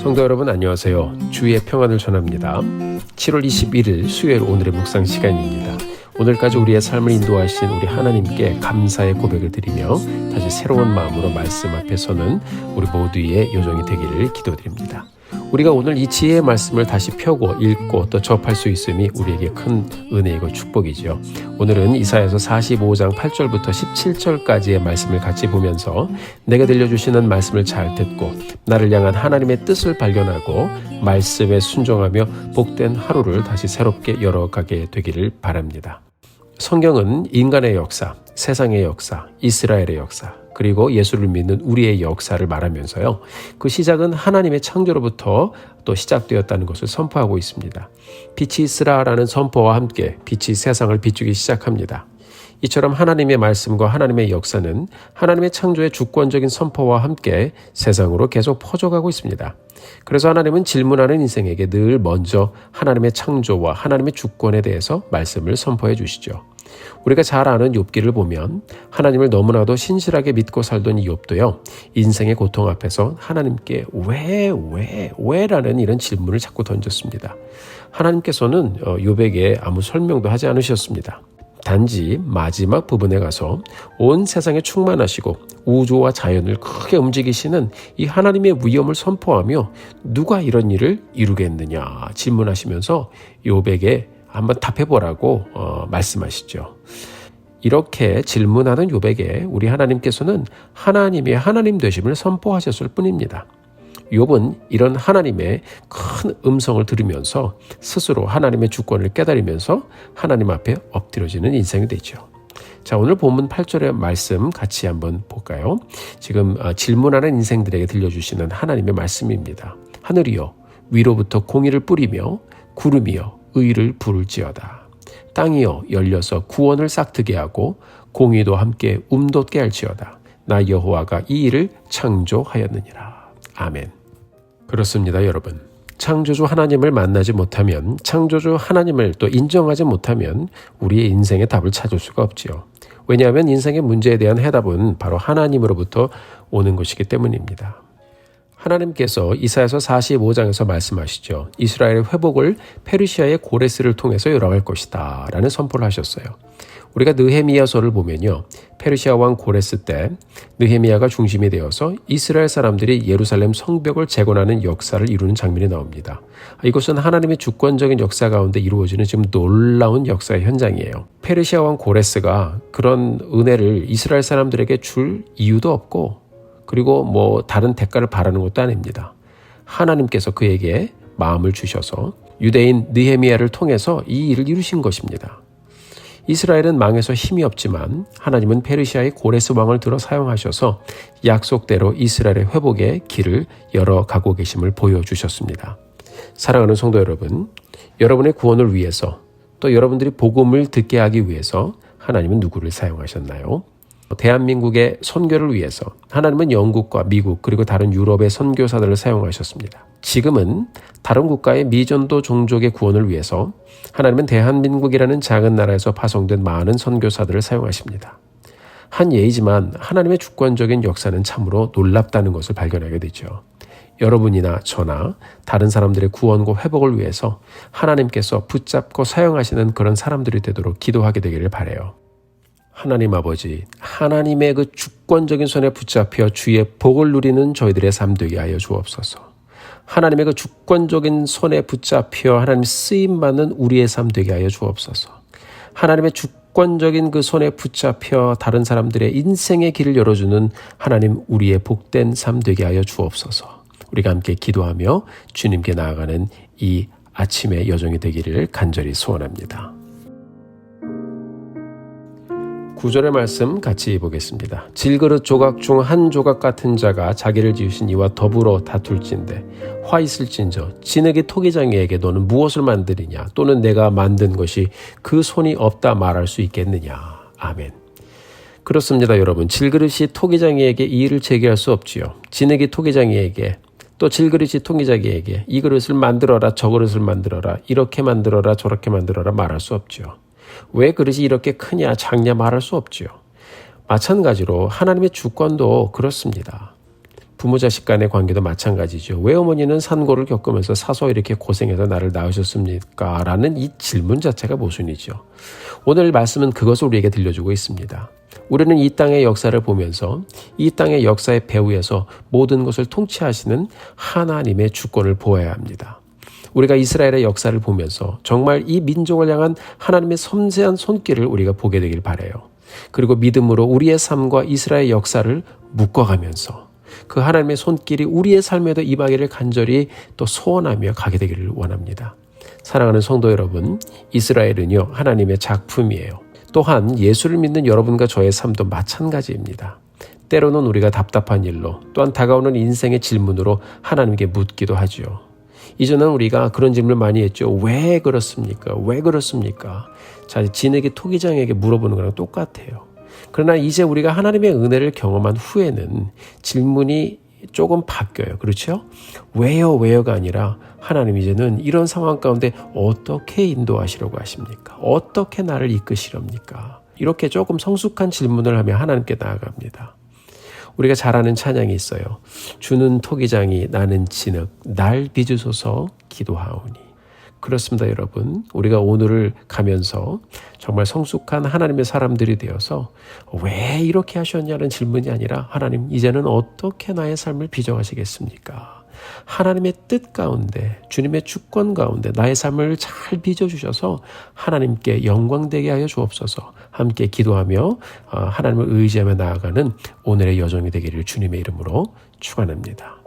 성도 여러분 안녕하세요. 주의 평안을 전합니다. 7월 21일 수요일 오늘의 묵상 시간입니다. 오늘까지 우리의 삶을 인도하신 우리 하나님께 감사의 고백을 드리며 다시 새로운 마음으로 말씀 앞에 서는 우리 모두의 요정이 되기를 기도드립니다. 우리가 오늘 이 지혜의 말씀을 다시 펴고 읽고 또 접할 수 있음이 우리에게 큰 은혜이고 축복이죠. 오늘은 이사야서 45장 8절부터 17절까지의 말씀을 같이 보면서 내가 들려주시는 말씀을 잘 듣고 나를 향한 하나님의 뜻을 발견하고 말씀에 순종하며 복된 하루를 다시 새롭게 열어가게 되기를 바랍니다. 성경은 인간의 역사, 세상의 역사, 이스라엘의 역사, 그리고 예수를 믿는 우리의 역사를 말하면서요. 그 시작은 하나님의 창조로부터 또 시작되었다는 것을 선포하고 있습니다. 빛이 있으라라는 선포와 함께 빛이 세상을 비추기 시작합니다. 이처럼 하나님의 말씀과 하나님의 역사는 하나님의 창조의 주권적인 선포와 함께 세상으로 계속 퍼져가고 있습니다. 그래서 하나님은 질문하는 인생에게 늘 먼저 하나님의 창조와 하나님의 주권에 대해서 말씀을 선포해 주시죠. 우리가 잘 아는 욥기를 보면 하나님을 너무나도 신실하게 믿고 살던 이 욥도요. 인생의 고통 앞에서 하나님께 왜라는 이런 질문을 자꾸 던졌습니다. 하나님께서는 욥에게 아무 설명도 하지 않으셨습니다. 단지 마지막 부분에 가서 온 세상에 충만하시고 우주와 자연을 크게 움직이시는 이 하나님의 위엄을 선포하며 누가 이런 일을 이루겠느냐 질문하시면서 욥에게 한번 답해보라고 말씀하시죠. 이렇게 질문하는 욥에게 우리 하나님께서는 하나님의 하나님 되심을 선포하셨을 뿐입니다. 욥은 이런 하나님의 큰 음성을 들으면서 스스로 하나님의 주권을 깨달으면서 하나님 앞에 엎드려지는 인생이 되죠. 자, 오늘 본문 8절의 말씀 같이 한번 볼까요? 지금 질문하는 인생들에게 들려주시는 하나님의 말씀입니다. 하늘이여 위로부터 공의를 뿌리며 구름이여 의를 부를지어다. 땅이여 열려서 구원을 싹트게 하고 공의도 함께 움돋게 할지어다. 나 여호와가 이 일을 창조하였느니라. 아멘. 그렇습니다, 여러분. 창조주 하나님을 만나지 못하면, 창조주 하나님을 또 인정하지 못하면 우리의 인생의 답을 찾을 수가 없지요. 왜냐하면 인생의 문제에 대한 해답은 바로 하나님으로부터 오는 것이기 때문입니다. 하나님께서 이사야서 45장에서 말씀하시죠. 이스라엘의 회복을 페르시아의 고레스를 통해서 열어갈 것이다 라는 선포를 하셨어요. 우리가 느헤미야서를 보면요. 페르시아 왕 고레스 때 느헤미야가 중심이 되어서 이스라엘 사람들이 예루살렘 성벽을 재건하는 역사를 이루는 장면이 나옵니다. 이것은 하나님의 주권적인 역사 가운데 이루어지는 지금 놀라운 역사의 현장이에요. 페르시아 왕 고레스가 그런 은혜를 이스라엘 사람들에게 줄 이유도 없고 그리고 다른 대가를 바라는 것도 아닙니다. 하나님께서 그에게 마음을 주셔서 유대인 느헤미야를 통해서 이 일을 이루신 것입니다. 이스라엘은 망해서 힘이 없지만 하나님은 페르시아의 고레스 왕을 들어 사용하셔서 약속대로 이스라엘의 회복의 길을 열어가고 계심을 보여주셨습니다. 사랑하는 성도 여러분, 여러분의 구원을 위해서 또 여러분들이 복음을 듣게 하기 위해서 하나님은 누구를 사용하셨나요? 대한민국의 선교를 위해서 하나님은 영국과 미국 그리고 다른 유럽의 선교사들을 사용하셨습니다. 지금은 다른 국가의 미전도 종족의 구원을 위해서 하나님은 대한민국이라는 작은 나라에서 파송된 많은 선교사들을 사용하십니다. 한 예이지만 하나님의 주권적인 역사는 참으로 놀랍다는 것을 발견하게 되죠. 여러분이나 저나 다른 사람들의 구원과 회복을 위해서 하나님께서 붙잡고 사용하시는 그런 사람들이 되도록 기도하게 되기를 바라요. 하나님 아버지, 하나님의 그 주권적인 손에 붙잡혀 주의 복을 누리는 저희들의 삶 되게 하여 주옵소서. 하나님의 그 주권적인 손에 붙잡혀 하나님 쓰임받는 우리의 삶 되게 하여 주옵소서. 하나님의 주권적인 그 손에 붙잡혀 다른 사람들의 인생의 길을 열어주는 하나님 우리의 복된 삶 되게 하여 주옵소서. 우리가 함께 기도하며 주님께 나아가는 이 아침의 여정이 되기를 간절히 소원합니다. 9절의 말씀 같이 보겠습니다. 질그릇 조각 중 한 조각 같은 자가 자기를 지으신 이와 더불어 다툴진대 화 있을진저 진흙이 토기장이에게 너는 무엇을 만드리냐 또는 내가 만든 것이 그 손이 없다 말할 수 있겠느냐. 아멘. 그렇습니다, 여러분. 질그릇이 토기장이에게 이 일을 제기할 수 없지요. 진흙이 토기장이에게 또 질그릇이 토기장이에게 이 그릇을 만들어라 저 그릇을 만들어라 이렇게 만들어라 저렇게 만들어라 말할 수 없지요. 왜 그릇이 이렇게 크냐 작냐 말할 수 없지요. 마찬가지로 하나님의 주권도 그렇습니다. 부모 자식 간의 관계도 마찬가지죠. 왜 어머니는 산고를 겪으면서 사서 이렇게 고생해서 나를 낳으셨습니까? 라는 이 질문 자체가 모순이죠. 오늘 말씀은 그것을 우리에게 들려주고 있습니다. 우리는 이 땅의 역사를 보면서 이 땅의 역사의 배후에서 모든 것을 통치하시는 하나님의 주권을 보아야 합니다. 우리가 이스라엘의 역사를 보면서 정말 이 민족을 향한 하나님의 섬세한 손길을 우리가 보게 되길 바라요. 그리고 믿음으로 우리의 삶과 이스라엘 역사를 묶어가면서 그 하나님의 손길이 우리의 삶에도 임하기를 간절히 또 소원하며 가게 되기를 원합니다. 사랑하는 성도 여러분, 이스라엘은요 하나님의 작품이에요. 또한 예수를 믿는 여러분과 저의 삶도 마찬가지입니다. 때로는 우리가 답답한 일로 또한 다가오는 인생의 질문으로 하나님께 묻기도 하죠. 이전에는 우리가 그런 질문을 많이 했죠. 왜 그렇습니까? 왜 그렇습니까? 자, 진에게 토기장에게 물어보는 거랑 똑같아요. 그러나 이제 우리가 하나님의 은혜를 경험한 후에는 질문이 조금 바뀌어요. 그렇죠? 왜요가 아니라 하나님 이제는 이런 상황 가운데 어떻게 인도하시려고 하십니까? 어떻게 나를 이끄시렵니까? 이렇게 조금 성숙한 질문을 하며 하나님께 나아갑니다. 우리가 잘 아는 찬양이 있어요. 주는 토기장이 나는 진흙 날 빚으소서 기도하오니. 그렇습니다, 여러분. 우리가 오늘을 가면서 정말 성숙한 하나님의 사람들이 되어서 왜 이렇게 하셨냐는 질문이 아니라 하나님 이제는 어떻게 나의 삶을 빚어가시겠습니까? 하나님의 뜻 가운데 주님의 주권 가운데 나의 삶을 잘 빚어주셔서 하나님께 영광되게 하여 주옵소서. 함께 기도하며 하나님을 의지하며 나아가는 오늘의 여정이 되기를 주님의 이름으로 축원합니다.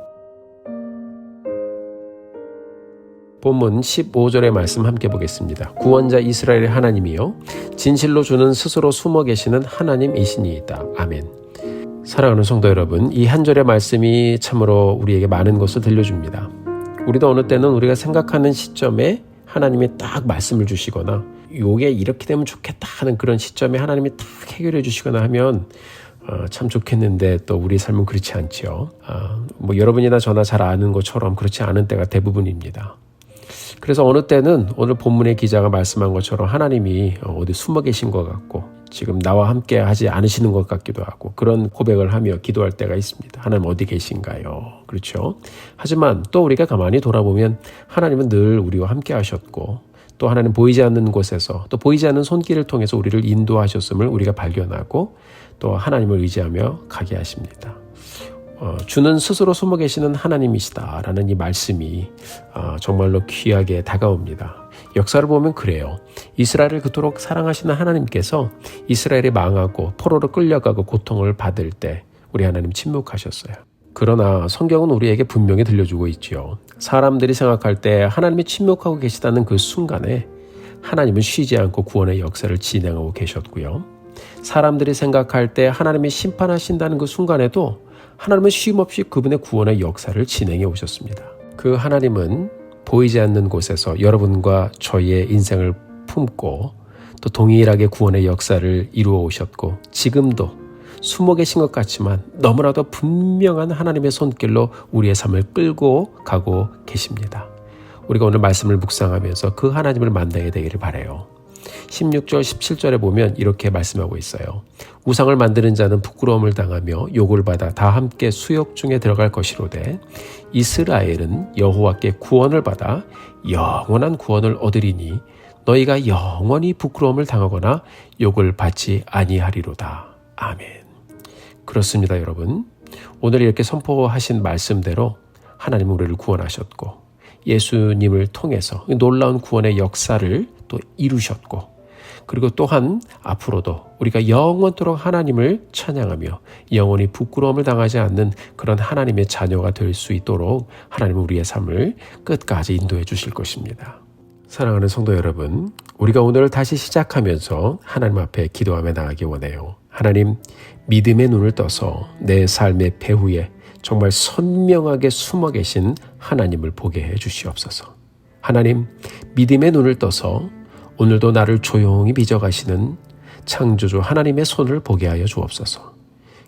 본문 15절의 말씀 함께 보겠습니다. 구원자 이스라엘의 하나님이요 진실로 주는 스스로 숨어 계시는 하나님이시니이다. 아멘. 사랑하는 성도 여러분, 이 한 절의 말씀이 참으로 우리에게 많은 것을 들려줍니다. 우리도 어느 때는 우리가 생각하는 시점에 하나님이 딱 말씀을 주시거나 요게 이렇게 되면 좋겠다 하는 그런 시점에 하나님이 딱 해결해 주시거나 하면 참 좋겠는데 또 우리 삶은 그렇지 않죠. 여러분이나 저나 잘 아는 것처럼 그렇지 않은 때가 대부분입니다. 그래서 어느 때는 오늘 본문의 기자가 말씀한 것처럼 하나님이 어디 숨어 계신 것 같고 지금 나와 함께 하지 않으시는 것 같기도 하고 그런 고백을 하며 기도할 때가 있습니다. 하나님 어디 계신가요? 그렇죠? 하지만 또 우리가 가만히 돌아보면 하나님은 늘 우리와 함께 하셨고 또 하나님 보이지 않는 곳에서 또 보이지 않는 손길을 통해서 우리를 인도하셨음을 우리가 발견하고 또 하나님을 의지하며 가게 하십니다. 주는 스스로 숨어 계시는 하나님이시다라는 이 말씀이 정말로 귀하게 다가옵니다. 역사를 보면 그래요. 이스라엘을 그토록 사랑하시는 하나님께서 이스라엘이 망하고 포로로 끌려가고 고통을 받을 때 우리 하나님 침묵하셨어요. 그러나 성경은 우리에게 분명히 들려주고 있지요. 사람들이 생각할 때 하나님이 침묵하고 계시다는 그 순간에 하나님은 쉬지 않고 구원의 역사를 진행하고 계셨고요. 사람들이 생각할 때 하나님이 심판하신다는 그 순간에도 하나님은 쉼없이 그분의 구원의 역사를 진행해 오셨습니다. 그 하나님은 보이지 않는 곳에서 여러분과 저희의 인생을 품고 또 동일하게 구원의 역사를 이루어 오셨고 지금도 숨어 계신 것 같지만 너무나도 분명한 하나님의 손길로 우리의 삶을 끌고 가고 계십니다. 우리가 오늘 말씀을 묵상하면서 그 하나님을 만나게 되기를 바라요. 16절 17절에 보면 이렇게 말씀하고 있어요. 우상을 만드는 자는 부끄러움을 당하며 욕을 받아 다 함께 수욕 중에 들어갈 것이로되 이스라엘은 여호와께 구원을 받아 영원한 구원을 얻으리니 너희가 영원히 부끄러움을 당하거나 욕을 받지 아니하리로다. 아멘. 그렇습니다, 여러분. 오늘 이렇게 선포하신 말씀대로 하나님은 우리를 구원하셨고 예수님을 통해서 놀라운 구원의 역사를 또 이루셨고 그리고 또한 앞으로도 우리가 영원토록 하나님을 찬양하며 영원히 부끄러움을 당하지 않는 그런 하나님의 자녀가 될 수 있도록 하나님은 우리의 삶을 끝까지 인도해 주실 것입니다. 사랑하는 성도 여러분, 우리가 오늘을 다시 시작하면서 하나님 앞에 기도하며 나가기 원해요. 하나님, 믿음의 눈을 떠서 내 삶의 배후에 정말 선명하게 숨어 계신 하나님을 보게 해 주시옵소서. 하나님, 믿음의 눈을 떠서 오늘도 나를 조용히 빚어가시는 창조주 하나님의 손을 보게 하여 주옵소서.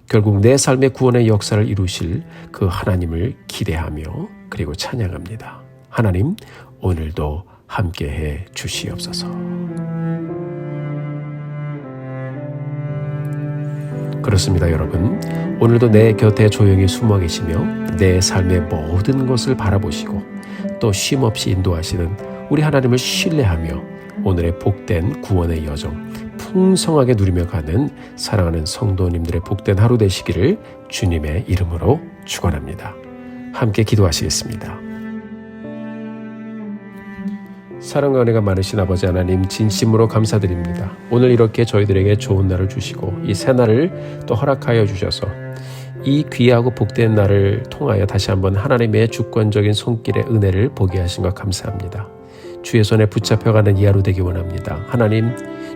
결국 내 삶의 구원의 역사를 이루실 그 하나님을 기대하며 그리고 찬양합니다. 하나님, 오늘도 함께해 주시옵소서. 그렇습니다, 여러분. 오늘도 내 곁에 조용히 숨어 계시며 내 삶의 모든 것을 바라보시고 또 쉼없이 인도하시는 우리 하나님을 신뢰하며 오늘의 복된 구원의 여정 풍성하게 누리며 가는 사랑하는 성도님들의 복된 하루 되시기를 주님의 이름으로 축원합니다. 함께 기도하시겠습니다. 사랑과 은혜가 많으신 아버지 하나님, 진심으로 감사드립니다. 오늘 이렇게 저희들에게 좋은 날을 주시고 이 새 날을 또 허락하여 주셔서 이 귀하고 복된 날을 통하여 다시 한번 하나님의 주권적인 손길의 은혜를 보게 하신 것 감사합니다. 주의 손에 붙잡혀가는 이 하루 되기 원합니다. 하나님,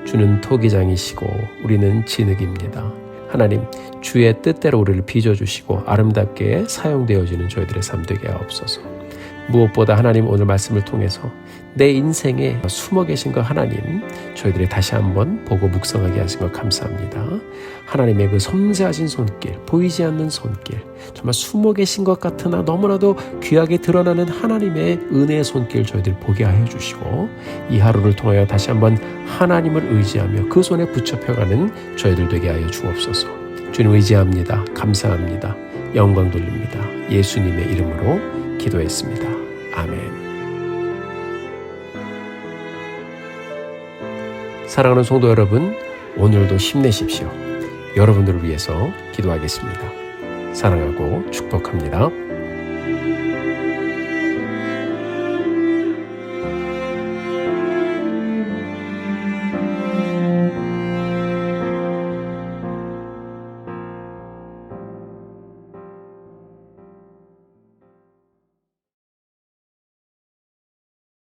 주는 토기장이시고 우리는 진흙입니다. 하나님, 주의 뜻대로 우리를 빚어주시고 아름답게 사용되어지는 저희들의 삶 되게 하옵소서. 무엇보다 하나님, 오늘 말씀을 통해서 내 인생에 숨어 계신 것 하나님, 저희들이 다시 한번 보고 묵상하게 하신 것 감사합니다. 하나님의 그 섬세하신 손길, 보이지 않는 손길, 정말 숨어 계신 것 같으나 너무나도 귀하게 드러나는 하나님의 은혜의 손길 저희들 보게 하여 주시고 이 하루를 통하여 다시 한번 하나님을 의지하며 그 손에 붙잡혀가는 저희들 되게 하여 주옵소서. 주님 의지합니다. 감사합니다. 영광 돌립니다. 예수님의 이름으로 기도했습니다. 아멘. 사랑하는 성도 여러분, 오늘도 힘내십시오. 여러분들을 위해서 기도하겠습니다. 사랑하고 축복합니다.